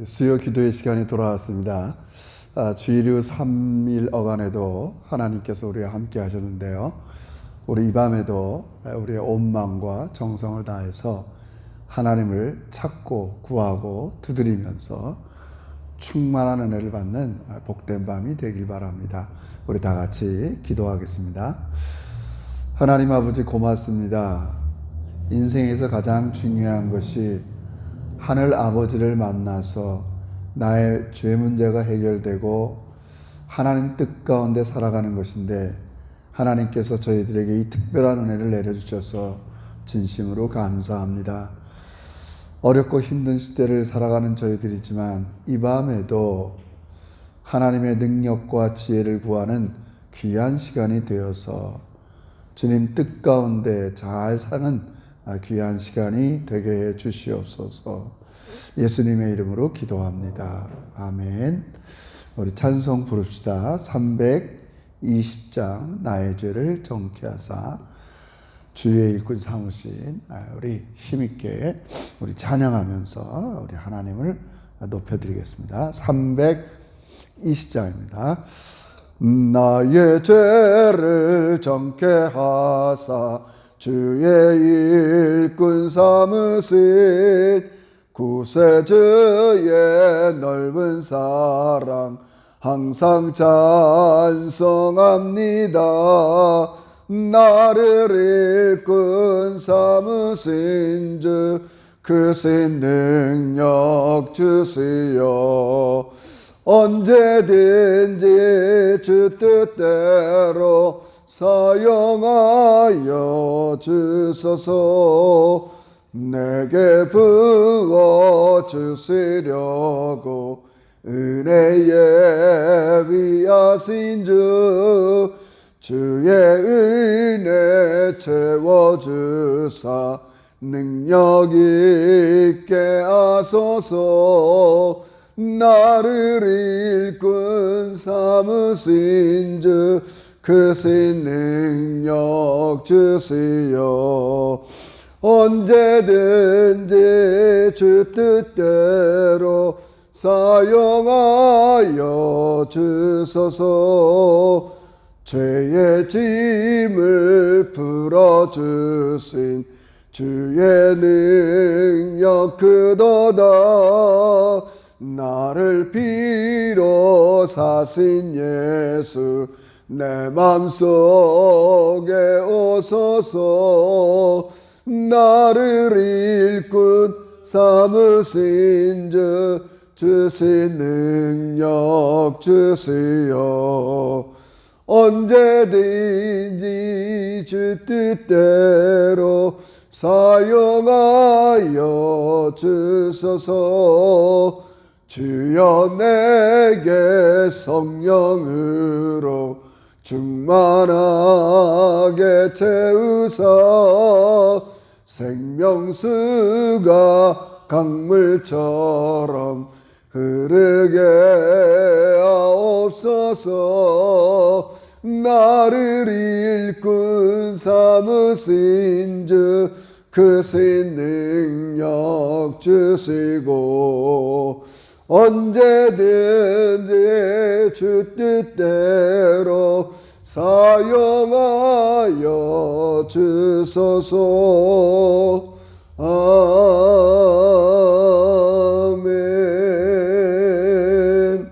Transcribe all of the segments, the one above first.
수요 기도의 시간이 돌아왔습니다. 주일 후 3일 어간에도 하나님께서 우리와 함께 하셨는데요. 우리 이 밤에도 우리의 온 마음과 정성을 다해서 하나님을 찾고 구하고 두드리면서 충만한 은혜를 받는 복된 밤이 되길 바랍니다. 우리 다 같이 기도하겠습니다. 하나님 아버지 고맙습니다. 인생에서 가장 중요한 것이 하늘 아버지를 만나서 나의 죄 문제가 해결되고 하나님 뜻 가운데 살아가는 것인데, 하나님께서 저희들에게 이 특별한 은혜를 내려주셔서 진심으로 감사합니다. 어렵고 힘든 시대를 살아가는 저희들이지만 이 밤에도 하나님의 능력과 지혜를 구하는 귀한 시간이 되어서 주님 뜻 가운데 잘 사는 귀한 시간이 되게 해 주시옵소서. 예수님의 이름으로 기도합니다. 아멘. 우리 찬송 부릅시다. 320장 나의 죄를 정케 하사 주의 일꾼 삼으신 우리 힘있게 우리 찬양하면서 우리 하나님을 높여드리겠습니다. 320장입니다. 나의 죄를 정케 하사 주의 일꾼 삼으신 구세주의 넓은 사랑 항상 찬송합니다. 나를 일꾼 삼으신 주 그 신 능력 주시오. 언제든지 주 뜻대로 사용하여 주소서. 내게 부어 주시려고 은혜에 위하신 주, 주의 은혜 채워주사 능력 있게 하소서. 나를 일꾼 삼으신 주 그 신 능력 주시오. 언제든지 주 뜻대로 사용하여 주소서. 죄의 짐을 풀어주신 주의 능력 크도다. 나를 피로 사신 예수 내 맘속에 오소서. 나를 일꾼 삼으신 주 주신 능력 주시오. 언제든지 주 뜻대로 사용하여 주소서. 주여 내게 성령으로 충만하게 채우사 생명수가 강물처럼 흐르게 하옵소서. 나를 일꾼 삼으신 주 그 신 능력 주시고. 언제든지 주 뜻대로 사용하여 주소서. 아멘.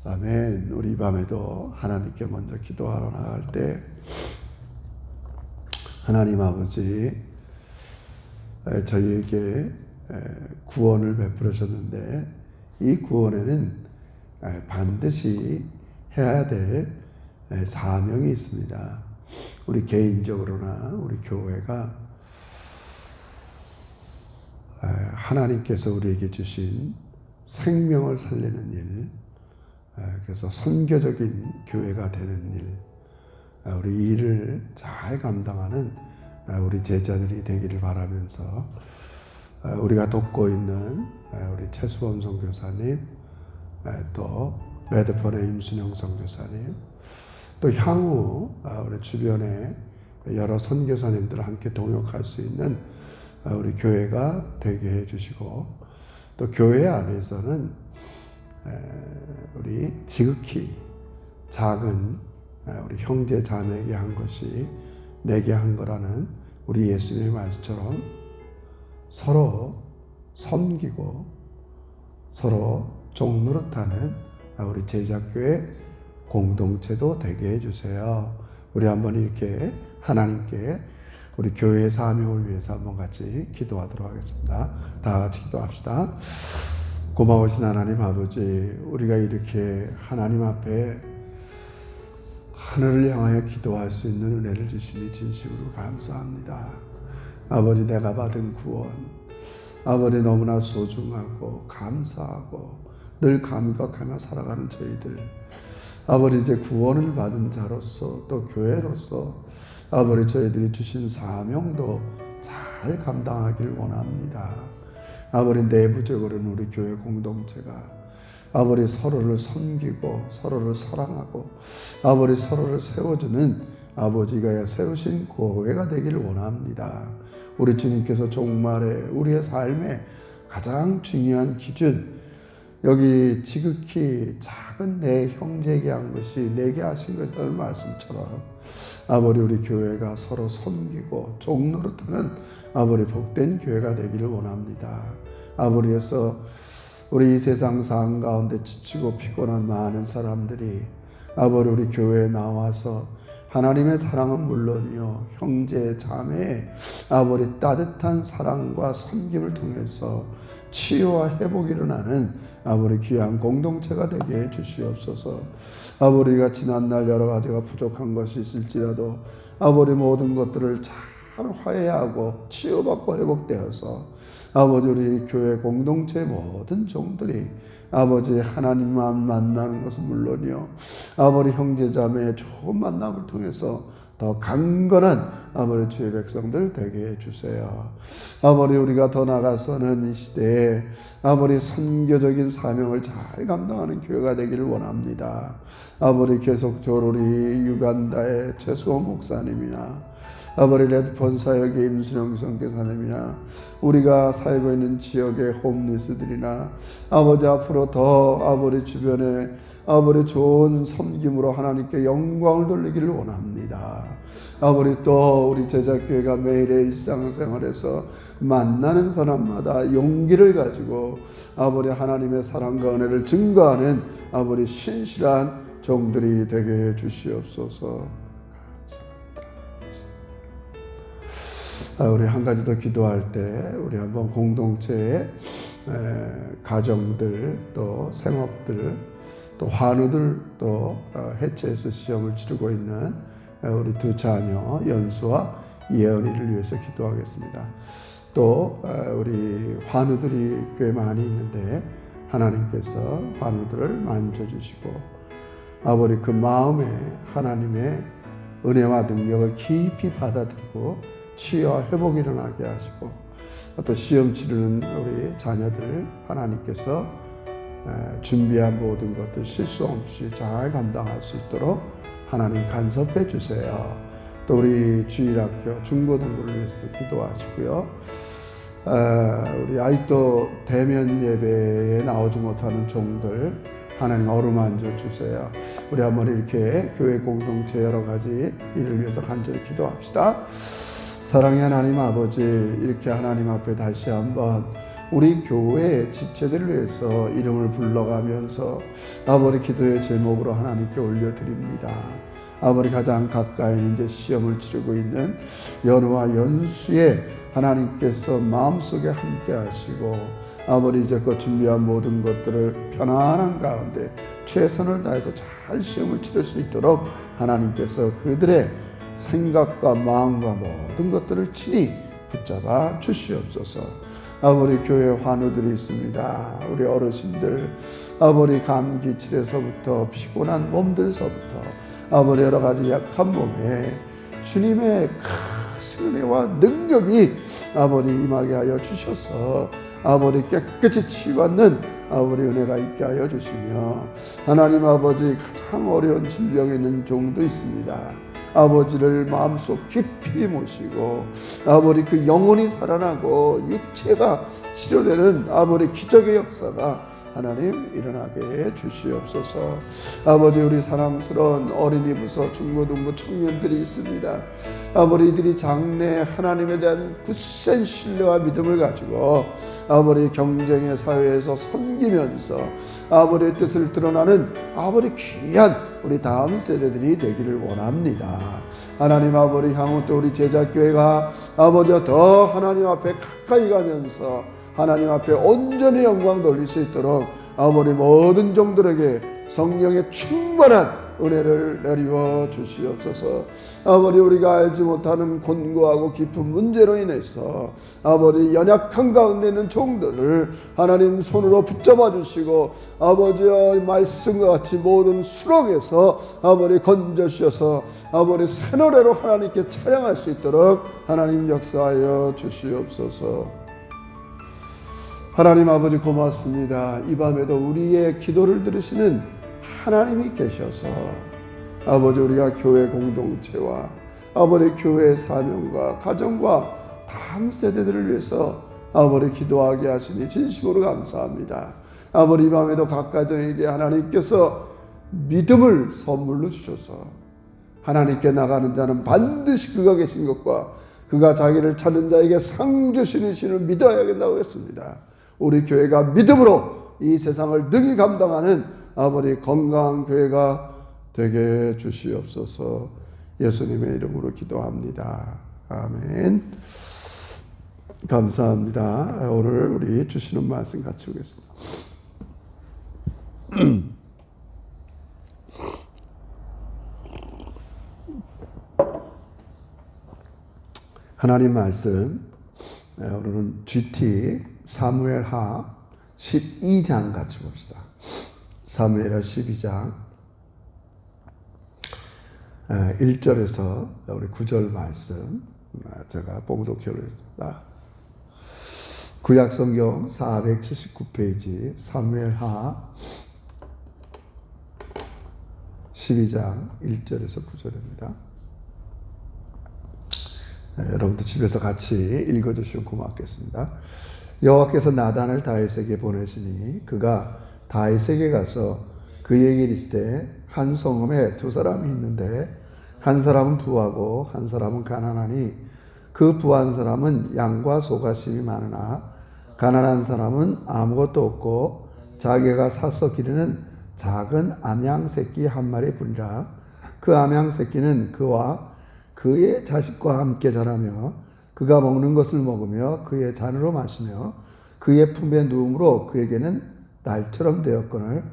아멘. 우리 밤에도 하나님께 먼저 기도하러 나갈 때 하나님 아버지, 저희에게 구원을 베풀으셨는데 이 구원에는 반드시 해야 될 사명이 있습니다. 우리 개인적으로나 우리 교회가 하나님께서 우리에게 주신 생명을 살리는 일, 그래서 선교적인 교회가 되는 일, 우리 일을 잘 감당하는 우리 제자들이 되기를 바라면서 우리가 돕고 있는 우리 최수범 선교사님, 또 레드폰의 임순영 선교사님, 또 향후 우리 주변에 여러 선교사님들과 함께 동역할 수 있는 우리 교회가 되게 해주시고, 또 교회 안에서는 우리 지극히 작은 우리 형제 자매에게 한 것이 내게 한 거라는 우리 예수님의 말씀처럼 서로 섬기고 서로 종노릇하는 우리 제자교회 공동체도 되게 해주세요. 우리 한번 이렇게 하나님께 우리 교회의 사명을 위해서 한번 같이 기도하도록 하겠습니다. 다 같이 기도합시다. 고마우신 하나님 아버지, 우리가 이렇게 하나님 앞에 하늘을 향하여 기도할 수 있는 은혜를 주시니 진심으로 감사합니다. 아버지, 내가 받은 구원, 아버지 너무나 소중하고 감사하고 늘 감격하며 살아가는 저희들, 아버지 이제 구원을 받은 자로서 또 교회로서 아버지 저희들이 주신 사명도 잘 감당하길 원합니다. 아버지 내부적으로는 우리 교회 공동체가 아버지 서로를 섬기고 서로를 사랑하고 아버지 서로를 세워주는 아버지가 세우신 교회가 되기를 원합니다. 우리 주님께서 종말에 우리의 삶의 가장 중요한 기준, 여기 지극히 작은 내 형제에게 한 것이 내게 하신 것이라는 말씀처럼 아버지 우리 교회가 서로 섬기고 종노릇하는 아버지 복된 교회가 되기를 원합니다. 아버지에서 우리 이 세상 삶 가운데 지치고 피곤한 많은 사람들이 아버지 우리 교회에 나와서 하나님의 사랑은 물론이요 형제 자매의 아버지 따뜻한 사랑과 섬김을 통해서 치유와 회복이 일어나는 아버지 귀한 공동체가 되게 해 주시옵소서. 아버지가 지난날 여러 가지가 부족한 것이 있을지라도 아버지 모든 것들을 잘 화해하고 치유받고 회복되어서 아버지 우리 교회 공동체 모든 종들이 아버지 하나님만 만나는 것은 물론이요 아버지 형제자매의 좋은 만남을 통해서 더 강건한 아버지 주의 백성들 되게 해주세요. 아버지 우리가 더 나아가서는 이 시대에 아버지 선교적인 사명을 잘 감당하는 교회가 되기를 원합니다. 아버지 계속적으로 우리 유간다의 최수원 목사님이나 아버지 레드폰 사역의 임순영 선교사님이나 우리가 살고 있는 지역의 홈리스들이나 아버지 앞으로 더 아버지 주변에 아버지 좋은 섬김으로 하나님께 영광을 돌리기를 원합니다. 아버지 또 우리 제자교회가 매일의 일상생활에서 만나는 사람마다 용기를 가지고 아버지 하나님의 사랑과 은혜를 증거하는 아버지 신실한 종들이 되게 해 주시옵소서. 우리 한 가지 더 기도할 때 우리 한번 공동체의 가정들 또 생업들 또 환우들 또 해체해서 시험을 치르고 있는 우리 두 자녀 연수와 예언이를 위해서 기도하겠습니다. 또 우리 환우들이 꽤 많이 있는데 하나님께서 환우들을 만져주시고 아버지 그 마음에 하나님의 은혜와 능력을 깊이 받아들이고 치유와 회복이 일어나게 하시고 또 시험 치르는 우리 자녀들 하나님께서 준비한 모든 것들 실수 없이 잘 감당할 수 있도록 하나님 간섭해 주세요. 또 우리 주일학교 중고등부를 위해서도 기도하시고요. 우리 아직도 대면 예배에 나오지 못하는 종들 하나님 어루만져 주세요. 우리 한번 이렇게 교회 공동체 여러 가지 일을 위해서 간절히 기도합시다. 사랑의 하나님 아버지, 이렇게 하나님 앞에 다시 한번 우리 교회의 지체들을 위해서 이름을 불러가면서 아버지 기도의 제목으로 하나님께 올려드립니다. 아버지 가장 가까이 이제 시험을 치르고 있는 연우와 연수의 하나님께서 마음속에 함께 하시고 아버지 이제껏 준비한 모든 것들을 편안한 가운데 최선을 다해서 잘 시험을 치를 수 있도록 하나님께서 그들의 생각과 마음과 모든 것들을 친히 붙잡아 주시옵소서. 아버지 교회 환우들이 있습니다. 우리 어르신들 아버지 감기칠에서부터 피곤한 몸들서부터 아버지 여러 가지 약한 몸에 주님의 큰 은혜와 능력이 아버지 임하게 하여 주셔서 아버지 깨끗이 치유받는 아버지 은혜가 있게 하여 주시며 하나님 아버지 가장 어려운 질병에 있는 종도 있습니다. 아버지를 마음속 깊이 모시고 아버지 그 영혼이 살아나고 육체가 치료되는 아버지 기적의 역사가 하나님 일어나게 주시옵소서. 아버지 우리 사랑스러운 어린이 부서 중고등부 청년들이 있습니다. 아버지 이들이 장래 하나님에 대한 굳센 신뢰와 믿음을 가지고 아버지 경쟁의 사회에서 섬기면서 아버지의 뜻을 드러나는 아버지 귀한 우리 다음 세대들이 되기를 원합니다. 하나님 아버지 향후 또 우리 제자교회가 아버지와 더 하나님 앞에 가까이 가면서 하나님 앞에 온전히 영광 돌릴 수 있도록 아버지 모든 종들에게 성령의 충만한 은혜를 내리워 주시옵소서. 아버지 우리가 알지 못하는 곤고하고 깊은 문제로 인해서 아버지 연약한 가운데 있는 종들을 하나님 손으로 붙잡아 주시고 아버지의 말씀과 같이 모든 수렁에서 아버지 건져 주셔서 아버지 새 노래로 하나님께 찬양할 수 있도록 하나님 역사하여 주시옵소서. 하나님 아버지 고맙습니다. 이 밤에도 우리의 기도를 들으시는 하나님이 계셔서 아버지 우리가 교회 공동체와 아버지 교회의 사명과 가정과 다음 세대들을 위해서 아버지 기도하게 하시니 진심으로 감사합니다. 아버지 이 밤에도 각 가정에게 하나님께서 믿음을 선물로 주셔서 하나님께 나가는 자는 반드시 그가 계신 것과 그가 자기를 찾는 자에게 상 주시는 신을 믿어야겠다고 했습니다. 우리 교회가 믿음으로 이 세상을 능히 감당하는 아버지 건강한 교회가 되게 주시옵소서. 예수님의 이름으로 기도합니다. 아멘. 감사합니다. 오늘 우리 주시는 말씀 같이 보겠습니다. 하나님 말씀 오늘은 GT 사무엘하 12장 같이 봅시다. 사무엘하 12장 1절에서 우리 9절 말씀 제가 봉독해 오겠습니다. 구약성경 479페이지 사무엘하 12장 1절에서 9절입니다. 여러분도 집에서 같이 읽어주시면 고맙겠습니다. 여호와께서 나단을 다윗에게 보내시니 그가 다윗에게 가서 그에게 이르시되 한 성읍에 두 사람이 있는데 한 사람은 부하고 한 사람은 가난하니 그 부한 사람은 양과 소가 심이 많으나 가난한 사람은 아무것도 없고 자기가 사서 기르는 작은 암양 새끼 한 마리 뿐이라. 그 암양 새끼는 그와 그의 자식과 함께 자라며 그가 먹는 것을 먹으며 그의 잔으로 마시며 그의 품에 누움으로 그에게는 날처럼 되었거늘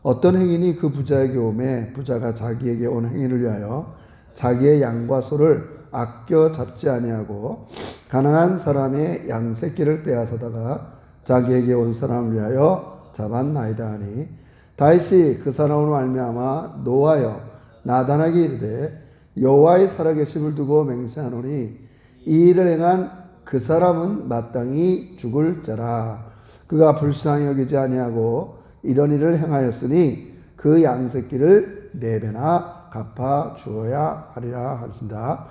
어떤 행인이 그 부자에게 오매 부자가 자기에게 온 행인을 위하여 자기의 양과 소를 아껴 잡지 아니하고 가난한 사람의 양 새끼를 빼앗아다가 자기에게 온 사람을 위하여 잡았나이다 하니 다윗이 그 사람으로 말미암아 노하여 나단에게 이르되 여호와의 살아계심을 두고 맹세하노니 이 일을 행한 그 사람은 마땅히 죽을 자라. 그가 불쌍히 여기지 아니하고 이런 일을 행하였으니 그 양새끼를 4배나 갚아 주어야 하리라 하신다.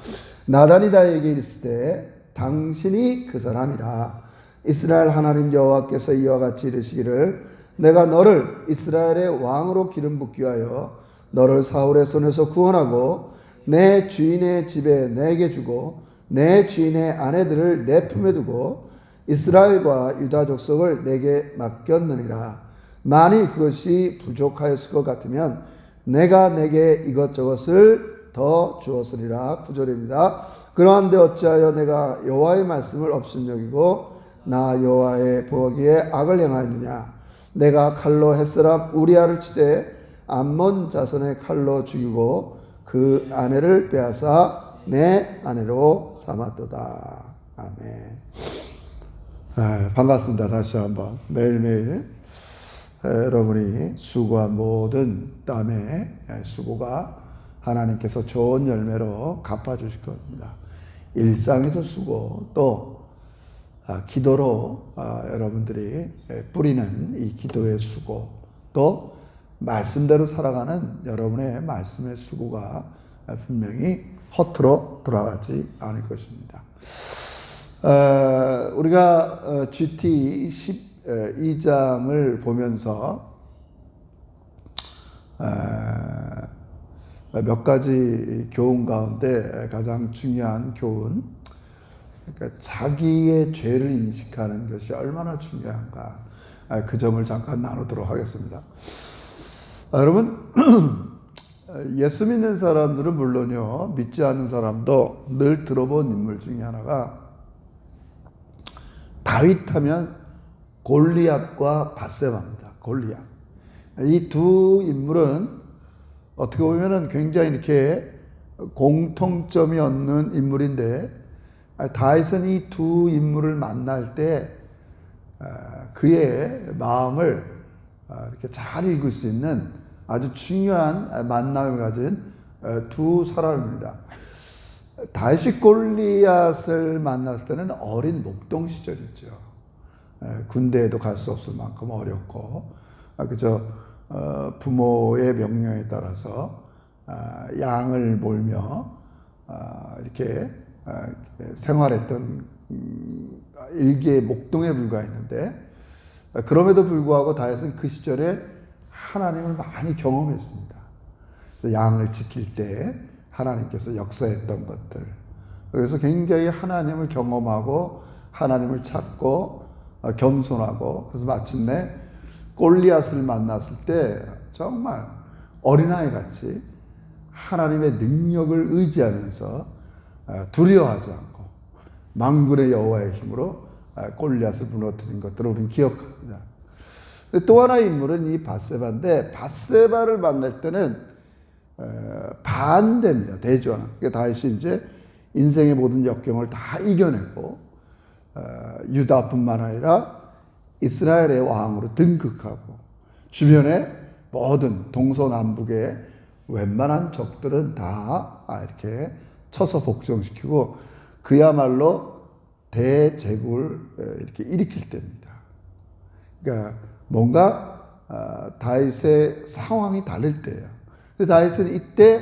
나단이 다윗에게 이르시되 당신이 그 사람이라. 이스라엘 하나님 여호와께서 이와 같이 이르시기를 내가 너를 이스라엘의 왕으로 기름 붓기 위하여 너를 사울의 손에서 구원하고 내 주인의 집에 내게 주고 내 주인의 아내들을 내 품에 두고 이스라엘과 유다 족속을 내게 맡겼느니라. 만일 그것이 부족하였을 것 같으면 내가 내게 이것저것을 더 주었으리라. 9절입니다. 그러한데 어찌하여 내가 여호와의 말씀을 업신여기고 나 여호와의 보기에 악을 행하였느냐. 내가 칼로 햇사람 우리아를 치되 암몬 자손의 칼로 죽이고 그 아내를 빼앗아 내 아내로 삼았도다. 아멘. 반갑습니다. 다시 한번 매일매일 여러분이 수고한 모든 땀의 수고가 하나님께서 좋은 열매로 갚아주실 겁니다. 일상에서 수고 또 기도로 여러분들이 뿌리는 이 기도의 수고 또 말씀대로 살아가는 여러분의 말씀의 수고가 분명히 허투루 돌아가지 않을 것입니다. 우리가 GT 12장을 보면서 몇 가지 교훈 가운데 가장 중요한 교훈, 그러니까 자기의 죄를 인식하는 것이 얼마나 중요한가, 그 점을 잠깐 나누도록 하겠습니다. 여러분, 예수 믿는 사람들은 물론요, 믿지 않는 사람도 늘 들어본 인물 중에 하나가 다윗하면 골리앗과 밧세바입니다. 골리앗. 이 두 인물은 어떻게 보면 굉장히 이렇게 공통점이 없는 인물인데, 다윗은 이 두 인물을 만날 때 그의 마음을 이렇게 잘 읽을 수 있는 아주 중요한 만남을 가진 두 사람입니다. 다윗이 골리앗을 만났을 때는 어린 목동 시절이죠. 군대에도 갈 수 없을 만큼 어렸고, 그저 부모의 명령에 따라서 양을 몰며 이렇게 생활했던 일개의 목동에 불과했는데, 그럼에도 불구하고 다윗은 그 시절에 하나님을 많이 경험했습니다. 양을 지킬 때 하나님께서 역사했던 것들, 그래서 굉장히 하나님을 경험하고 하나님을 찾고 겸손하고, 그래서 마침내 골리앗을 만났을 때 정말 어린아이 같이 하나님의 능력을 의지하면서 두려워하지 않고 만군의 여호와의 힘으로 골리앗을 무너뜨린 것들을 우리는 기억합니다. 또 하나의 인물은 이 밧세바인데, 밧세바를 만날 때는 반대입니다. 대조하는. 그러니까 다윗이 이제 인생의 모든 역경을 다 이겨내고 유다뿐만 아니라 이스라엘의 왕으로 등극하고, 주변의 모든 동서남북의 웬만한 적들은 다 이렇게 쳐서 복종시키고, 그야말로 대제국을 이렇게 일으킬 때입니다. 그러니까 뭔가 다윗의 상황이 다를 때예요. 근데 다윗은 이때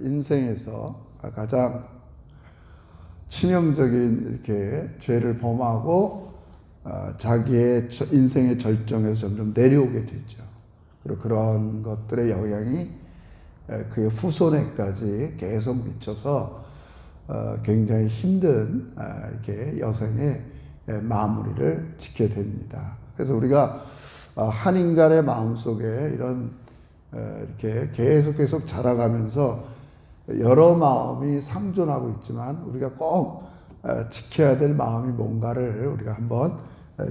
인생에서 가장 치명적인 이렇게 죄를 범하고 자기의 인생의 절정에서 점점 내려오게 되죠. 그리고 그런 것들의 영향이 그의 후손에까지 계속 미쳐서 굉장히 힘든 이렇게 여생의 마무리를 짓게 됩니다. 그래서 우리가 한 인간의 마음속에 이런 이렇게 계속 자라가면서 여러 마음이 상존하고 있지만, 우리가 꼭 지켜야 될 마음이 뭔가를 우리가 한번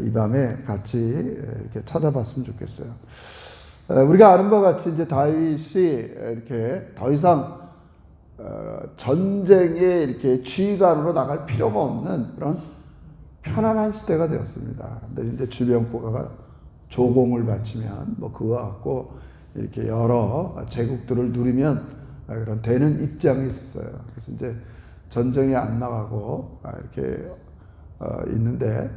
이 밤에 같이 이렇게 찾아봤으면 좋겠어요. 우리가 아는 바와 같이 이제 다윗이 이렇게 더 이상 전쟁에 이렇게 지휘관으로 나갈 필요가 없는 그런 편안한 시대가 되었습니다. 근데 이제 주변 국가가 조공을 바치면 뭐 그거 갖고 이렇게 여러 제국들을 누리면 그런 되는 입장이 있었어요. 그래서 이제 전쟁에 안 나가고 이렇게 있는데,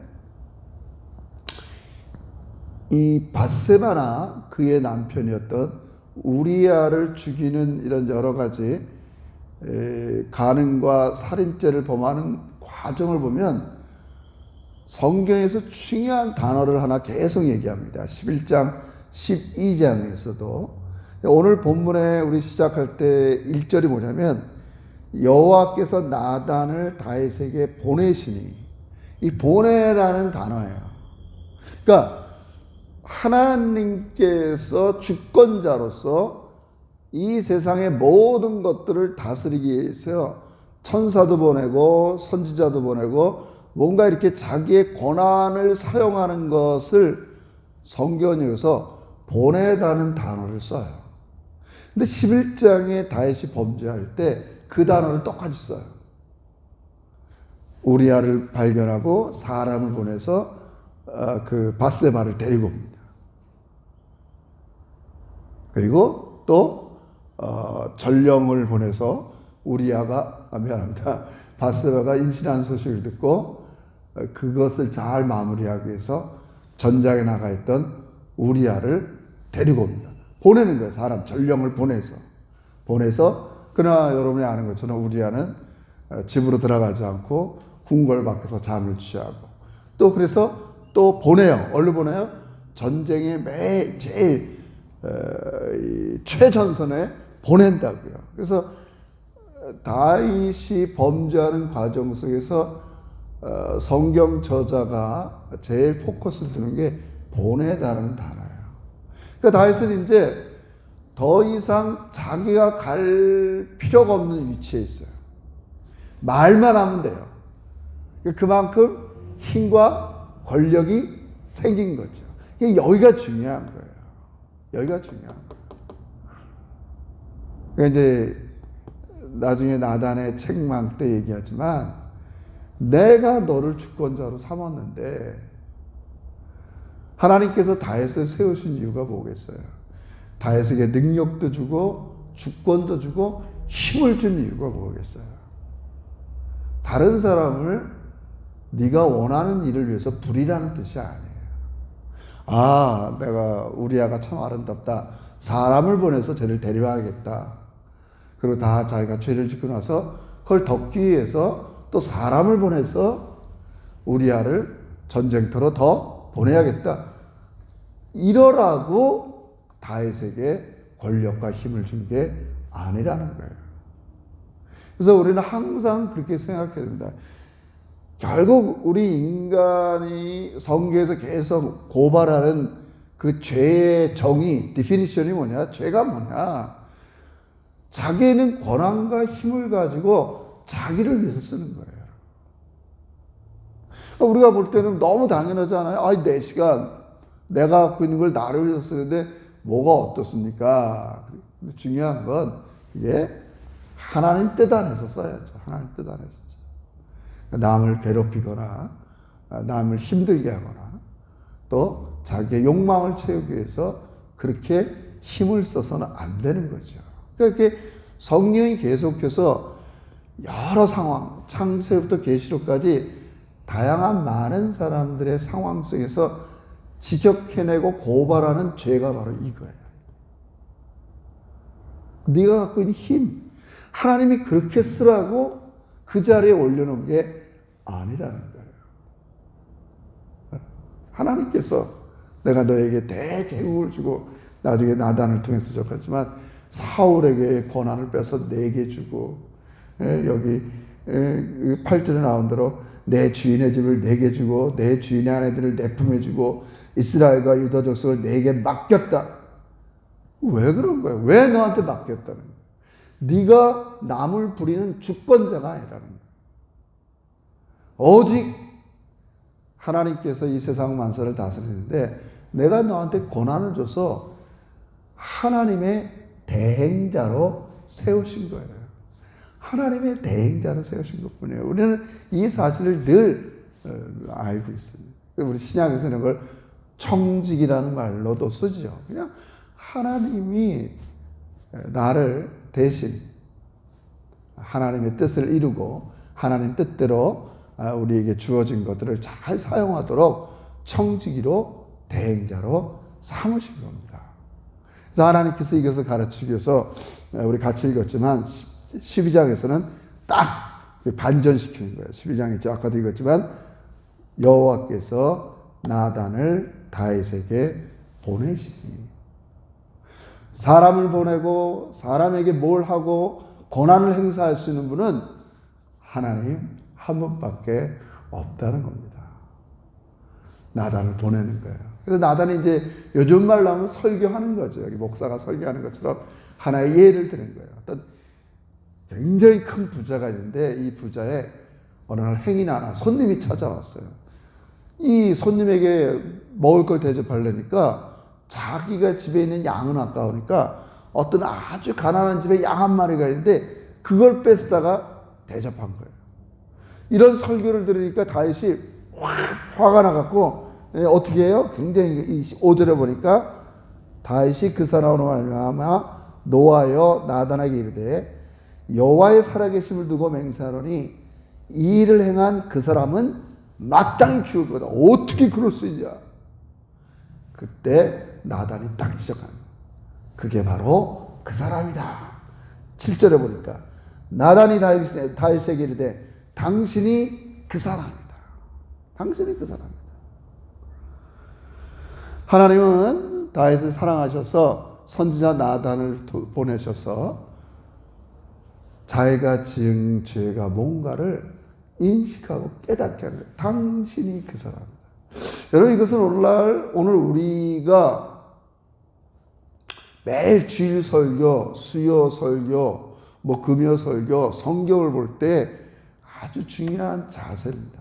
이 밧세바나 그의 남편이었던 우리아를 죽이는 이런 여러 가지 간음과 살인죄를 범하는 과정을 보면 성경에서 중요한 단어를 하나 계속 얘기합니다. 11장, 12장에서도. 오늘 본문에 우리 시작할 때 1절이 뭐냐면, 여호와께서 나단을 다윗에게 보내시니, 이 보내라는 단어예요. 그러니까 하나님께서 주권자로서 이 세상의 모든 것들을 다스리기 위해서 천사도 보내고 선지자도 보내고 뭔가 이렇게 자기의 권한을 사용하는 것을 성경에서 보내다는 단어를 써요. 근데 11장에 다윗이 범죄할 때 그 단어를 똑같이 써요. 우리아를 발견하고 사람을 보내서 그 밧세바를 데리고 옵니다. 그리고 또 전령을 보내서 밧세바가 임신한 소식을 듣고 그것을 잘 마무리하기 위해서 전장에 나가 있던 우리아를 데리고 옵니다. 보내는 거예요. 사람 전령을 보내서 그러나 여러분이 아는 것처럼 우리아는 집으로 들어가지 않고 궁궐 밖에서 잠을 취하고 또 그래서 또 보내요. 어디로 보내요? 전쟁의 제일 최전선에 보낸다고요. 그래서 다윗이 범죄하는 과정 속에서 성경 저자가 제일 포커스를 두는 게 보내다라는 단어예요. 그러니까 다윗은 이제 더 이상 자기가 갈 필요가 없는 위치에 있어요. 말만 하면 돼요. 그만큼 힘과 권력이 생긴 거죠. 여기가 중요한 거예요. 여기가 중요한 거예요. 그러니까 이제 나중에 나단의 책망 때 얘기하지만 내가 너를 주권자로 삼았는데 하나님께서 다윗을 세우신 이유가 뭐겠어요? 다윗에게 능력도 주고 주권도 주고 힘을 준 이유가 뭐겠어요? 다른 사람을 네가 원하는 일을 위해서 부리라는 뜻이 아니에요. 아, 내가 우리아가 참 아름답다. 사람을 보내서 쟤를 데려와야겠다. 그리고 다 자기가 죄를 짓고 나서 그걸 덮기 위해서 또 사람을 보내서 우리아를 전쟁터로 더 보내야겠다. 이러라고 다윗에게 권력과 힘을 준 게 아니라는 거예요. 그래서 우리는 항상 그렇게 생각해야 됩니다. 결국 우리 인간이 성경에서 계속 고발하는 그 죄의 정의, 디피니션이 뭐냐? 죄가 뭐냐? 자기는 권한과 힘을 가지고 자기를 위해서 쓰는 거예요. 우리가 볼 때는 너무 당연하잖아요. 아, 내 시간, 내가 갖고 있는 걸 나를 위해서 쓰는데 뭐가 어떻습니까? 근데 중요한 건 이게 하나님 뜻 안에서 써야죠. 하나님 뜻 안에서. 남을 괴롭히거나 남을 힘들게 하거나 또 자기의 욕망을 채우기 위해서 그렇게 힘을 써서는 안 되는 거죠. 그러니까 성령이 계속해서 여러 상황, 창세부터 계시록까지 다양한 많은 사람들의 상황 속에서 지적해내고 고발하는 죄가 바로 이거예요. 네가 갖고 있는 힘, 하나님이 그렇게 쓰라고 그 자리에 올려놓은 게 아니라는 거예요. 하나님께서 내가 너에게 대제국을 주고 나중에 나단을 통해서 적었지만 사울에게 권한을 빼서 내게 주고 여기 8절에 나온 대로 내 주인의 집을 내게 주고 내 주인의 아내들을 내 품에 주고 이스라엘과 유다 족속을 내게 맡겼다. 왜 그런 거야? 왜 너한테 맡겼다는 거야? 네가 남을 부리는 주권자가 아니라는 거야. 오직 하나님께서 이 세상 만사를 다스리는데 내가 너한테 권한을 줘서 하나님의 대행자로 세우신 거예요. 하나님의 대행자로 세우신 것뿐이에요. 우리는 이 사실을 늘 알고 있습니다. 우리 신약에서는 그걸 청직이라는 말로도 쓰죠. 그냥 하나님이 나를 대신 하나님의 뜻을 이루고 하나님 뜻대로 우리에게 주어진 것들을 잘 사용하도록 청지기로 대행자로 삼으신 겁니다. 그래서 하나님께서 이것을 가르치기 위해서 우리 같이 읽었지만 12장에서는 딱 반전시키는 거예요. 12장에 아까도 읽었지만 여호와께서 나단을 다윗에게 보내시니 사람을 보내고 사람에게 뭘 하고 권한을 행사할 수 있는 분은 하나님 한 분밖에 없다는 겁니다. 나단을 보내는 거예요. 그래서 나단이 이제 요즘 말로 하면 설교하는 거죠. 여기 목사가 설교하는 것처럼 하나의 예를 드는 거예요. 어떤 굉장히 큰 부자가 있는데 이 부자의 어느 날 행인 하나 손님이 찾아왔어요. 이 손님에게 먹을 걸 대접하려니까 자기가 집에 있는 양은 아까우니까 어떤 아주 가난한 집에 양 한 마리가 있는데 그걸 뺏다가 대접한 거예요. 이런 설교를 들으니까 다윗이 화가 나갖고 어떻게 해요? 굉장히 5절에 보니까 다윗이 그 사람으로 말미암아 노하여 나단에게 이르되 여호와의 살아계심을 두고 맹세하노니 이 일을 행한 그 사람은 마땅히 죽을 거다. 어떻게 그럴 수 있냐? 그때 나단이 딱 지적한 그게 바로 그 사람이다. 7절에 보니까 나단이 다윗에게 이르되 당신이 그 사람이다. 당신이 그 사람이다. 하나님은 다윗을 사랑하셔서 선지자 나단을 보내셔서 자기가 지은 죄가 뭔가를 인식하고 깨닫게 하는 거예요. 당신이 그 사람이다. 여러분, 이것은 오늘 우리가 매일 주일 설교, 수요 설교, 금요 설교, 성경을 볼 때 아주 중요한 자세입니다.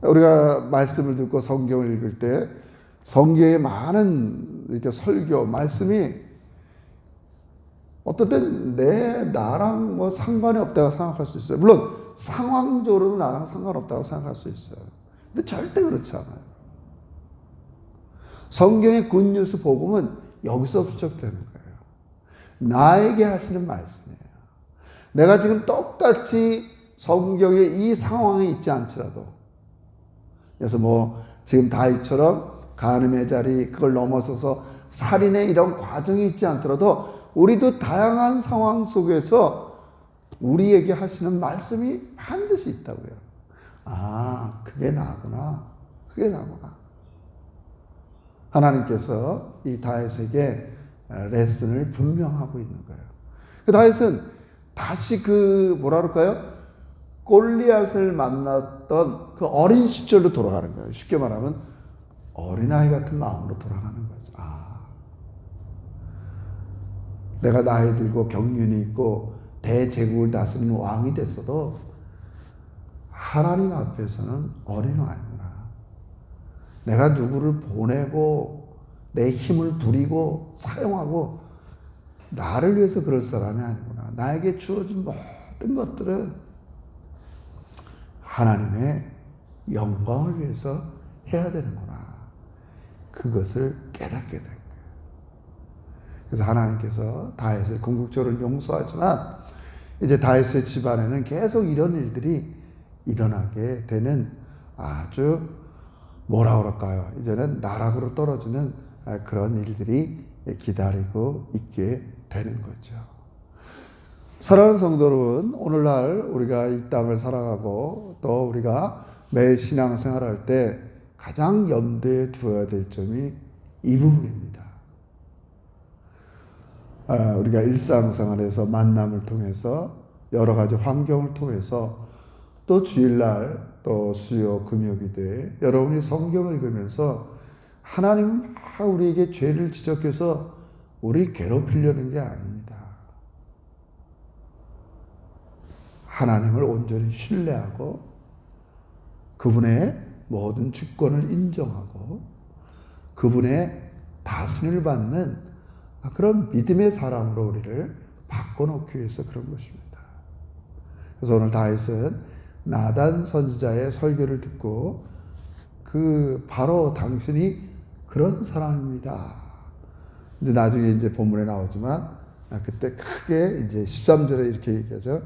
우리가 말씀을 듣고 성경을 읽을 때 성경에 많은 이렇게 설교, 말씀이 어떨 땐 나랑 상관이 없다고 생각할 수 있어요. 물론 상황적으로도 나랑 상관없다고 생각할 수 있어요. 근데 절대 그렇지 않아요. 성경의 굿뉴스 복음은 여기서 시작되는 거예요. 나에게 하시는 말씀이에요. 내가 지금 똑같이 성경의 이 상황에 있지 않더라도, 그래서 지금 다윗처럼 간음의 자리, 그걸 넘어서서 살인의 이런 과정이 있지 않더라도 우리도 다양한 상황 속에서 우리에게 하시는 말씀이 반드시 있다고요. 아, 그게 나구나. 그게 나구나. 하나님께서 이 다윗에게 레슨을 분명하고 있는 거예요. 그 다윗은 다시 골리앗을 만났던 그 어린 시절로 돌아가는 거예요. 쉽게 말하면 어린아이 같은 마음으로 돌아가는 거죠. 내가 나이 들고 경륜이 있고 대제국을 다스리는 왕이 됐어도 하나님 앞에서는 어린아이구나. 내가 누구를 보내고 내 힘을 부리고 사용하고 나를 위해서 그럴 사람이 아니구나. 나에게 주어진 모든 것들은 하나님의 영광을 위해서 해야 되는구나. 그것을 깨닫게 된 거예요. 그래서 하나님께서 다윗을 궁극적으로 용서하지만 이제 다윗의 집안에는 계속 이런 일들이 일어나게 되는 아주 이제는 나락으로 떨어지는 그런 일들이 기다리고 있게 되는 거죠. 사랑하는 성도 여러분, 오늘날 우리가 이 땅을 살아가고 또 우리가 매일 신앙생활할 때 가장 염두에 두어야 될 점이 이 부분입니다. 우리가 일상생활에서 만남을 통해서 여러 가지 환경을 통해서 또 주일날 또 수요 금요기도에 여러분이 성경을 읽으면서 하나님은 우리에게 죄를 지적해서 우리를 괴롭히려는 게 아닙니다. 하나님을 온전히 신뢰하고 그분의 모든 주권을 인정하고 그분의 다스림을 받는 그런 믿음의 사람으로 우리를 바꿔놓기 위해서 그런 것입니다. 그래서 오늘 다윗은 나단 선지자의 설교를 듣고 바로 당신이 그런 사람입니다. 근데 나중에 이제 본문에 나오지만 그때 크게 이제 13절에 이렇게 얘기하죠.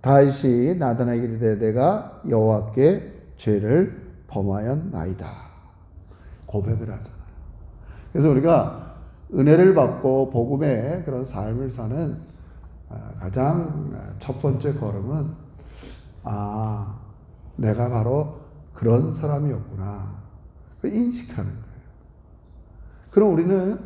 다윗이 나단에게 이르되 내가 여호와께 죄를 범하였나이다. 고백을 하잖아요. 그래서 우리가 은혜를 받고 복음의 그런 삶을 사는 가장 첫 번째 걸음은 내가 바로 그런 사람이었구나. 인식하는 거예요. 그럼 우리는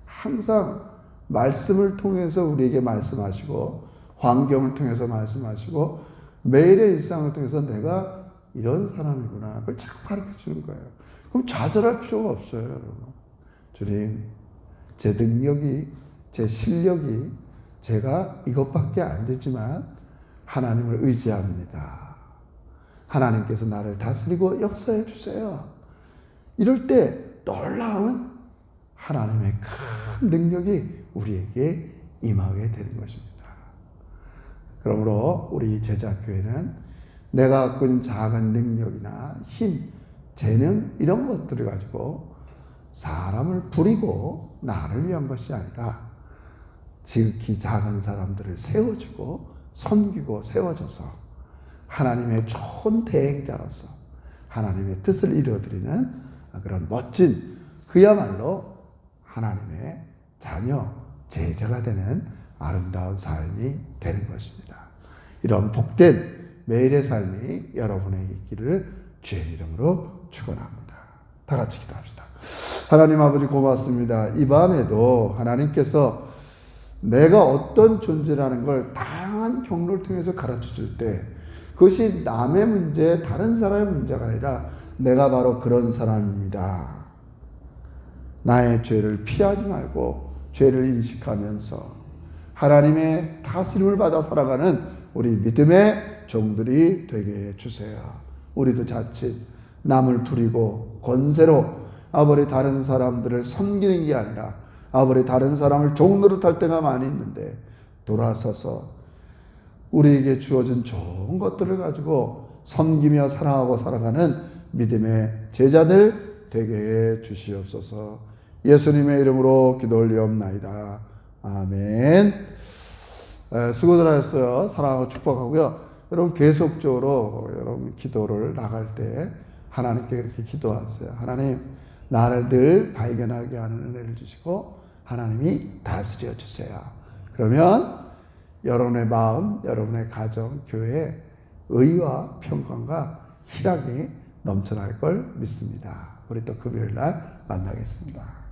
항상 말씀을 통해서 우리에게 말씀하시고 환경을 통해서 말씀하시고 매일의 일상을 통해서 내가 이런 사람이구나. 그걸 자꾸 가르쳐 주는 거예요. 그럼 좌절할 필요가 없어요, 여러분. 주님, 제 능력이, 제 실력이 제가 이것밖에 안 되지만 하나님을 의지합니다. 하나님께서 나를 다스리고 역사해 주세요. 이럴 때 놀라운 하나님의 큰 능력이 우리에게 임하게 되는 것입니다. 그러므로 우리 제자교회는 내가 갖고 있는 작은 능력이나 힘, 재능 이런 것들을 가지고 사람을 부리고 나를 위한 것이 아니라 지극히 작은 사람들을 세워주고 섬기고 세워줘서 하나님의 좋은 대행자로서 하나님의 뜻을 이루어드리는 그런 멋진 그야말로 하나님의 자녀, 제자가 되는 아름다운 삶이 되는 것입니다. 이런 복된 매일의 삶이 여러분의 있기를 주의 이름으로 축원합니다. 다 같이 기도합시다. 하나님 아버지 고맙습니다. 이 밤에도 하나님께서 내가 어떤 존재라는 걸 다양한 경로를 통해서 가르쳐 줄 때 그것이 남의 문제, 다른 사람의 문제가 아니라 내가 바로 그런 사람입니다. 나의 죄를 피하지 말고 죄를 인식하면서 하나님의 다스림을 받아 살아가는 우리 믿음의 종들이 되게 해주세요. 우리도 자칫 남을 부리고 권세로 아버지 다른 사람들을 섬기는 게 아니라 아버지 다른 사람을 종노릇 할 때가 많이 있는데 돌아서서 우리에게 주어진 좋은 것들을 가지고 섬기며 사랑하고 살아가는 믿음의 제자들 되게 해 주시옵소서. 예수님의 이름으로 기도 올리옵나이다. 아멘. 수고들 하셨어요. 사랑하고 축복하고요. 여러분 계속적으로 여러분 기도를 나갈 때 하나님께 그렇게 기도하세요. 하나님 나를 늘 발견하게 하는 은혜를 주시고 하나님이 다스려 주세요. 그러면 여러분의 마음, 여러분의 가정, 교회 의와 평강과 희락이 넘쳐날 걸 믿습니다. 우리 또 금요일 날 만나겠습니다.